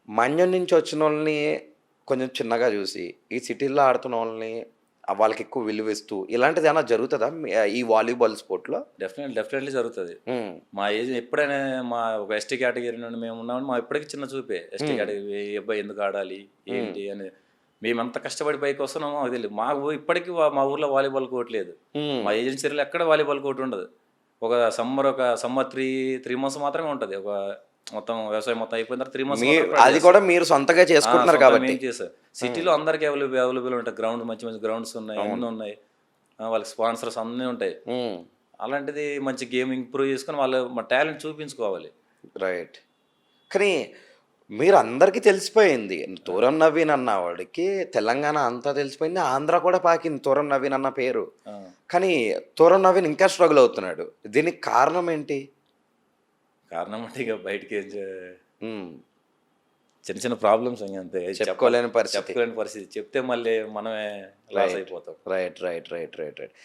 మన్యం నుంచి వచ్చినోళ్ళని కొంచెం చిన్నగా జూసి, ఈ సిటీల్లో ఆడుతున్నోళ్ళని వాళ్ళకి ఎక్కువ విలువిస్తూ ఇలాంటిదేమన్నా జరుగుతదా? ఈ వాలీబాల్ స్పోర్ట్‌లో? డెఫినెట్లీ జరుగుతది. హ్మ్. మా ఏజ్ ఎప్పుడైనా మా ఒక ఎస్టీ కేటగిరీ నుండి మేము ఉన్నామని మా ఇప్పటికి చిన్న చూపే. ఎస్టీ హ్మ్. కేటగిరీ ఈ అబ్బాయి ఎందుకు ఆడాలి? హ్మ్. ఏంటి? అని మేమెంత కష్టపడి పైకొస్తున్నామో మాకు తెలీదు. ఇప్పటికి మా ఊర్లో వాలీబాల్ కోర్ట్ లేదు. హ్మ్. మా ఏజెన్సీలో ఎక్కడ వాలీబాల్ కోర్ట్ ఉండదు. ఒక సమ్మర్ 3 మంత్స్ మాత్రమే ఉంటది. మొత్తం వ్యవసాయం మొత్తం అయిపోయిన తర్వాత 3 మంత్స్ మీ మాత్రం ప్రైవేట్ అది కూడా చేస్తారు. మీరు సొంతగా చేసుకుంటున్నారు సొంతంగా కాబట్టి. మేము చేసాం. హ్మ్. సిటీలో అందరికి అవైలబుల్ ఉంటాయి. మంచి మంచి గ్రౌండ్స్ ఉన్నాయి. అవును. అన్నీ ఉన్నాయి. వాళ్ళకి స్పాన్సర్స్ అన్నీ ఉంటాయి. హ్మ్. అలాంటిది మంచి గేమ్ ఇంప్రూవ్ చేసుకొని వాళ్ళు మా టాలెంట్ చూపించుకోవాలి. రైట్. కానీ మీరందరికీ తెలిసిపోయింది. 'తూరం నవీన్' అన్న వాడికి తెలంగాణ అంతా తెలిసిపోయింది. ఆంధ్ర కూడా పాకింది 'తూరం నవీన్' అన్న పేరు. ఆ! కానీ 'తూరం నవీన్' ఇంకా స్ట్రగుల్ అవుతున్నాడు. దీనికి కారణం ఏంటి? కారణం అంటే ఇక బయటికి హ్మ్. చిన్న చిన్న ప్రాబ్లమ్స్ ఇంగ అంతే. చెప్పుకోలేని పరిస్థితి. చెప్పుకోలేని పరిస్థితి. చెప్తే మళ్ళీ మనమే లాస్ రైట్. అయిపోతాం. Right. Right. Right. Right. Right.